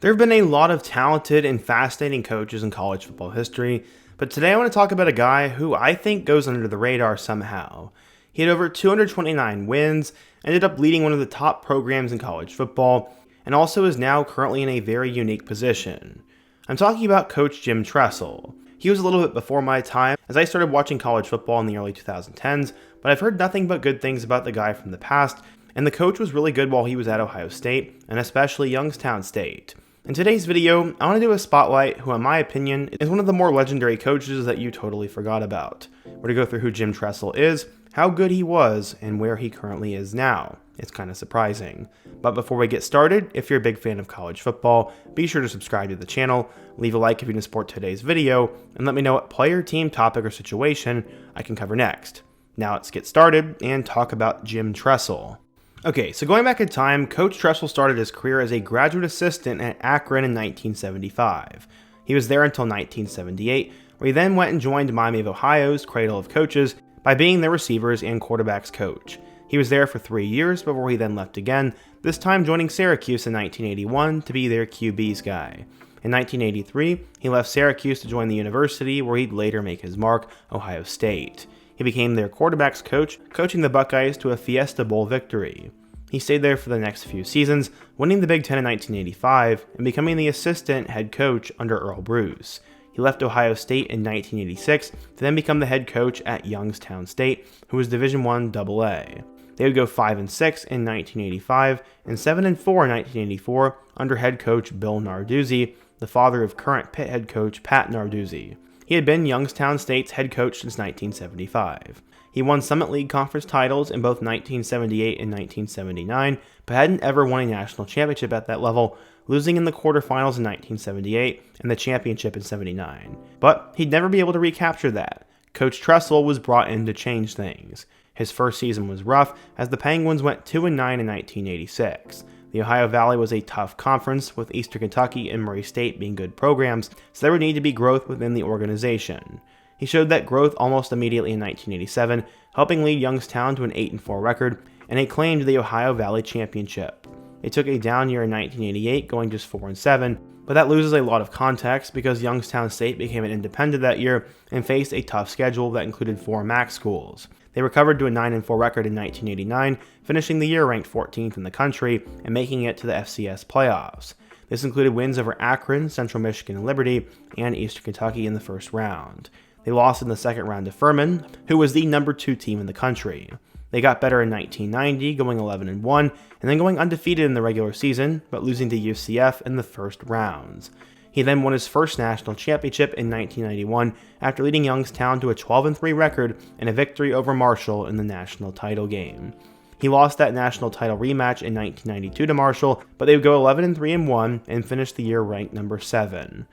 There have been a lot of talented and fascinating coaches in college football history, but today I want to talk about a guy who I think goes under the radar somehow. He had over 229 wins, ended up leading one of the top programs in college football, and also is now currently in a very unique position. I'm talking about Coach Jim Tressel. He was a little bit before my time, as I started watching college football in the early 2010s, but I've heard nothing but good things about the guy from the past, and the coach was really good while he was at Ohio State, and especially Youngstown State. In today's video, I want to do a spotlight who in my opinion is one of the more legendary coaches that you totally forgot about. We're going to go through who Jim Tressel is, how good he was, and where he currently is now. It's kind of surprising. But before we get started, if you're a big fan of college football, be sure to subscribe to the channel, leave a like if you can support today's video, and let me know what player, team, topic, or situation I can cover next. Now let's get started and talk about Jim Tressel. Okay, so going back in time, Coach Tressel started his career as a graduate assistant at Akron in 1975. He was there until 1978, where he then went and joined Miami of Ohio's cradle of coaches by being their receivers and quarterbacks coach. He was there for 3 years before he then left again, this time joining Syracuse in 1981 to be their QB's guy. In 1983, he left Syracuse to join the university where he'd later make his mark, Ohio State. He became their quarterbacks coach, coaching the Buckeyes to a Fiesta Bowl victory. He stayed there for the next few seasons, winning the Big Ten in 1985 and becoming the assistant head coach under Earl Bruce. He left Ohio State in 1986 to then become the head coach at Youngstown State, who was Division I AA. They would go 5-6 in 1985 and 7-4 in 1984 under head coach Bill Narduzzi, the father of current Pitt head coach Pat Narduzzi. He had been Youngstown State's head coach since 1975. He won Summit League Conference titles in both 1978 and 1979, but hadn't ever won a national championship at that level, losing in the quarterfinals in 1978 and the championship in 79. But he'd never be able to recapture that. Coach Tressel was brought in to change things. His first season was rough, as the Penguins went 2-9 in 1986. The Ohio Valley was a tough conference, with Eastern Kentucky and Murray State being good programs, so there would need to be growth within the organization. He showed that growth almost immediately in 1987, helping lead Youngstown to an 8-4 record and a claim to the Ohio Valley Championship. It took a down year in 1988, going just 4-7, but that loses a lot of context because Youngstown State became an independent that year and faced a tough schedule that included 4 MAC schools. They recovered to a 9-4 record in 1989, finishing the year ranked 14th in the country and making it to the FCS playoffs. This included wins over Akron, Central Michigan and Liberty, and Eastern Kentucky in the first round. They lost in the second round to Furman, who was the number 2 team in the country. They got better in 1990, going 11-1, and then going undefeated in the regular season, but losing to UCF in the first rounds. He then won his first national championship in 1991 after leading Youngstown to a 12-3 record and a victory over Marshall in the national title game. He lost that national title rematch in 1992 to Marshall, but they would go 11-3-1 and finish the year ranked number 7.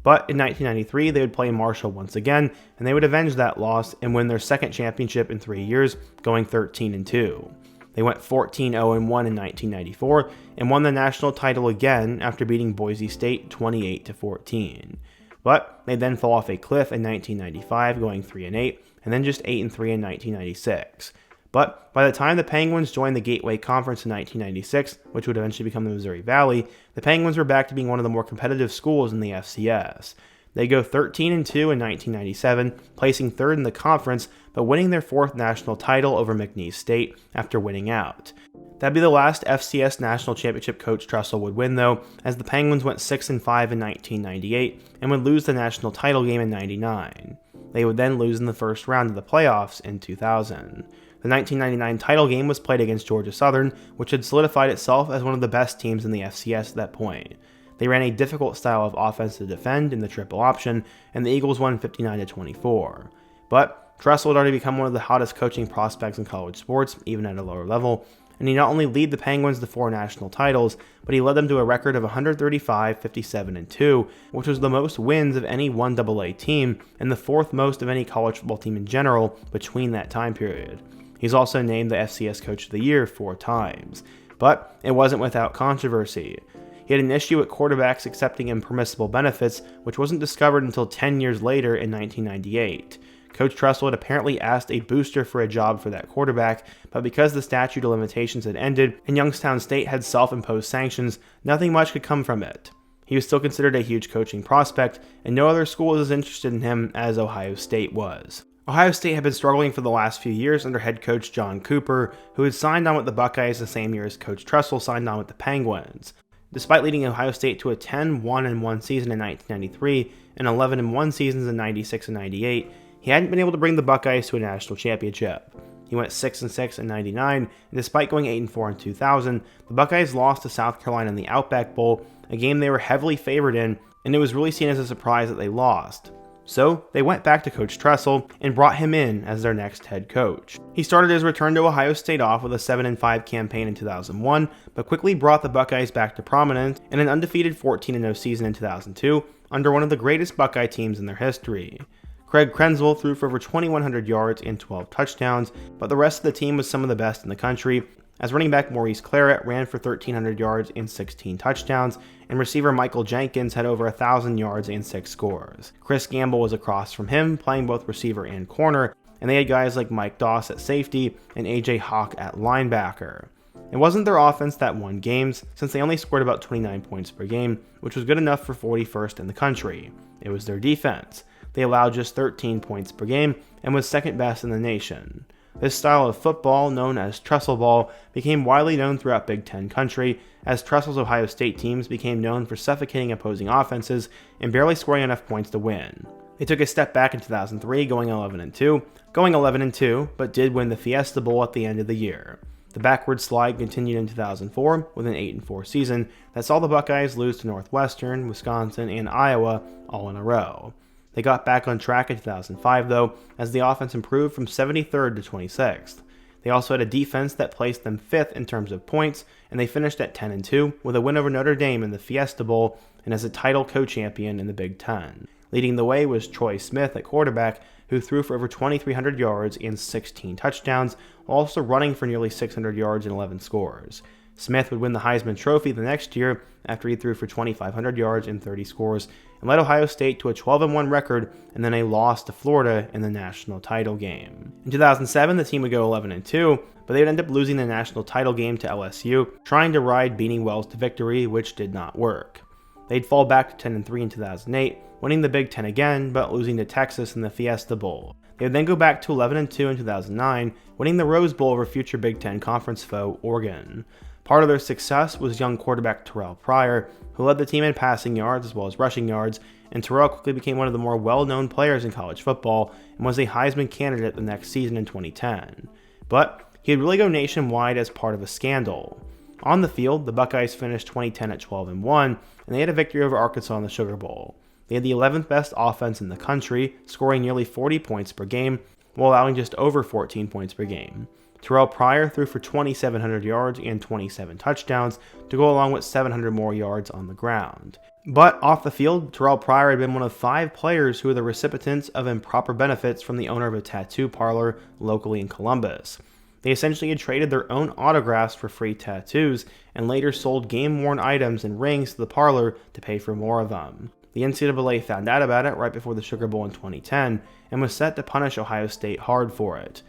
But in 1993, they would play Marshall once again, and they would avenge that loss and win their second championship in 3 years, going 13-2. They went 14-0-1 in 1994 and won the national title again after beating Boise State 28-14. But they then fell off a cliff in 1995, going 3-8, and then just 8-3 in 1996. But by the time the Penguins joined the Gateway Conference in 1996, which would eventually become the Missouri Valley, the Penguins were back to being one of the more competitive schools in the FCS. They go 13-2 in 1997, placing 3rd in the conference, but winning their 4th national title over McNeese State after winning out. That'd be the last FCS national championship Coach Tressel would win though, as the Penguins went 6-5 in 1998 and would lose the national title game in 99. They would then lose in the first round of the playoffs in 2000. The 1999 title game was played against Georgia Southern, which had solidified itself as one of the best teams in the FCS at that point. They ran a difficult style of offense to defend in the triple option, and the Eagles won 59-24. But Tressel had already become one of the hottest coaching prospects in college sports, even at a lower level, and he not only led the Penguins to 4 national titles, but he led them to a record of 135, 57-2, which was the most wins of any 1AA team, and the 4th most of any college football team in general between that time period. He's also named the FCS Coach of the Year 4 times. But it wasn't without controversy. He had an issue at quarterbacks accepting impermissible benefits, which wasn't discovered until 10 years later in 1998. Coach Tressel had apparently asked a booster for a job for that quarterback, but because the statute of limitations had ended and Youngstown State had self-imposed sanctions, nothing much could come from it. He was still considered a huge coaching prospect, and no other school was as interested in him as Ohio State was. Ohio State had been struggling for the last few years under head coach John Cooper, who had signed on with the Buckeyes the same year as Coach Tressel signed on with the Penguins. Despite leading Ohio State to a 10-1-1 season in 1993 and 11-1 seasons in 96 and 98, he hadn't been able to bring the Buckeyes to a national championship. He went 6-6 in 99, and despite going 8-4 in 2000, the Buckeyes lost to South Carolina in the Outback Bowl, a game they were heavily favored in, and it was really seen as a surprise that they lost. So, they went back to Coach Tressel and brought him in as their next head coach. He started his return to Ohio State off with a 7-5 campaign in 2001, but quickly brought the Buckeyes back to prominence in an undefeated 14-0 season in 2002 under one of the greatest Buckeye teams in their history. Craig Krenzel threw for over 2,100 yards and 12 touchdowns, but the rest of the team was some of the best in the country, as running back Maurice Claret ran for 1,300 yards and 16 touchdowns, and receiver Michael Jenkins had over 1,000 yards and 6 scores. Chris Gamble was across from him, playing both receiver and corner, and they had guys like Mike Doss at safety and A.J. Hawk at linebacker. It wasn't their offense that won games, since they only scored about 29 points per game, which was good enough for 41st in the country. It was their defense. They allowed just 13 points per game and was second best in the nation. This style of football, known as Tressel ball, became widely known throughout Big Ten country, as Tressel's Ohio State teams became known for suffocating opposing offenses and barely scoring enough points to win. They took a step back in 2003, going 11-2, but did win the Fiesta Bowl at the end of the year. The backward slide continued in 2004 with an 8-4 season that saw the Buckeyes lose to Northwestern, Wisconsin, and Iowa all in a row. They got back on track in 2005, though, as the offense improved from 73rd to 26th. They also had a defense that placed them 5th in terms of points, and they finished at 10-2 with a win over Notre Dame in the Fiesta Bowl and as a title co-champion in the Big Ten. Leading the way was Troy Smith at quarterback, who threw for over 2,300 yards and 16 touchdowns, while also running for nearly 600 yards and 11 scores. Smith would win the Heisman Trophy the next year after he threw for 2,500 yards and 30 scores and led Ohio State to a 12-1 record and then a loss to Florida in the national title game. In 2007, the team would go 11-2, but they would end up losing the national title game to LSU, trying to ride Beanie Wells to victory, which did not work. They'd fall back to 10-3 in 2008, winning the Big Ten again, but losing to Texas in the Fiesta Bowl. They would then go back to 11-2 in 2009, winning the Rose Bowl over future Big Ten Conference foe Oregon. Part of their success was young quarterback Terrell Pryor, who led the team in passing yards as well as rushing yards, and Terrell quickly became one of the more well-known players in college football and was a Heisman candidate the next season in 2010. But he would really go nationwide as part of a scandal. On the field, the Buckeyes finished 2010 at 12-1, and they had a victory over Arkansas in the Sugar Bowl. They had the 11th best offense in the country, scoring nearly 40 points per game, while allowing just over 14 points per game. Terrell Pryor threw for 2,700 yards and 27 touchdowns to go along with 700 more yards on the ground. But off the field, Terrell Pryor had been one of 5 players who were the recipients of improper benefits from the owner of a tattoo parlor locally in Columbus. They essentially had traded their own autographs for free tattoos and later sold game-worn items and rings to the parlor to pay for more of them. The NCAA found out about it right before the Sugar Bowl in 2010 and was set to punish Ohio State hard for it.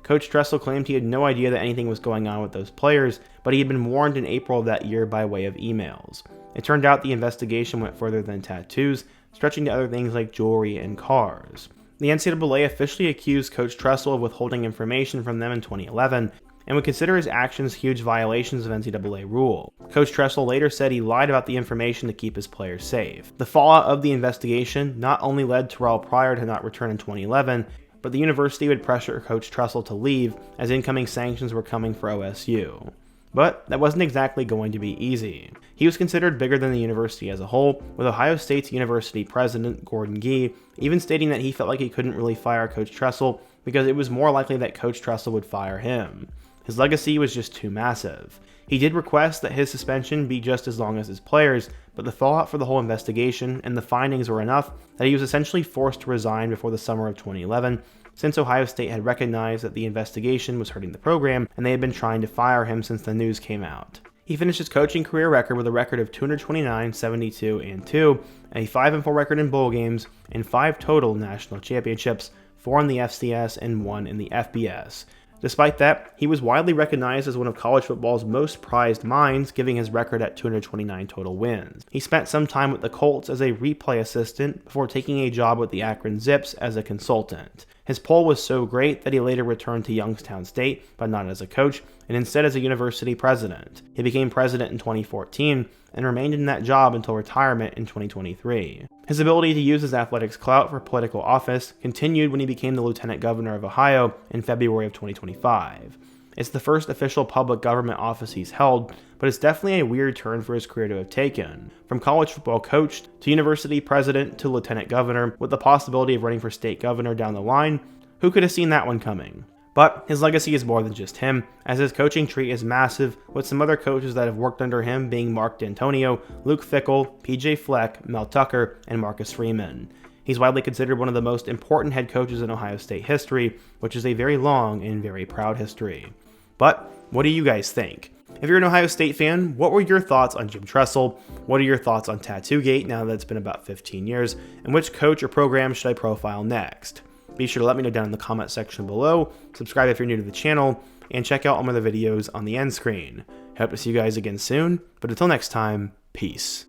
Coach Tressel claimed he had no idea that anything was going on with those players, but he had been warned in April of that year by way of emails. It turned out the investigation went further than tattoos, stretching to other things like jewelry and cars. The NCAA officially accused Coach Tressel of withholding information from them in 2011 and would consider his actions huge violations of NCAA rule. Coach Tressel later said he lied about the information to keep his players safe. The fallout of the investigation not only led Terrell Pryor to not return in 2011, but the university would pressure Coach Tressel to leave as incoming sanctions were coming for OSU. But that wasn't exactly going to be easy. He was considered bigger than the university as a whole, with Ohio State's university president, Gordon Gee, even stating that he felt like he couldn't really fire Coach Tressel because it was more likely that Coach Tressel would fire him. His legacy was just too massive. He did request that his suspension be just as long as his players, but the fallout for the whole investigation and the findings were enough that he was essentially forced to resign before the summer of 2011, since Ohio State had recognized that the investigation was hurting the program and they had been trying to fire him since the news came out. He finished his coaching career record with a record of 229, 72, and 2, a 5-4 record in bowl games, and 5 total national championships, 4 in the FCS and 1 in the FBS. Despite that, he was widely recognized as one of college football's most prized minds, giving his record at 229 total wins. He spent some time with the Colts as a replay assistant before taking a job with the Akron Zips as a consultant. His pull was so great that he later returned to Youngstown State, but not as a coach, and instead as a university president. He became president in 2014 and remained in that job until retirement in 2023. His ability to use his athletics clout for political office continued when he became the lieutenant governor of Ohio in February of 2025. It's the first official public government office he's held, but it's definitely a weird turn for his career to have taken. From college football coach to university president to lieutenant governor, with the possibility of running for state governor down the line, who could have seen that one coming? But his legacy is more than just him, as his coaching tree is massive, with some other coaches that have worked under him being Mark D'Antonio, Luke Fickell, PJ Fleck, Mel Tucker, and Marcus Freeman. He's widely considered one of the most important head coaches in Ohio State history, which is a very long and very proud history. But what do you guys think? If you're an Ohio State fan, what were your thoughts on Jim Tressel? What are your thoughts on Tattoogate now that it's been about 15 years? And which coach or program should I profile next? Be sure to let me know down in the comment section below, subscribe if you're new to the channel, and check out all my other videos on the end screen. I hope to see you guys again soon, but until next time, peace.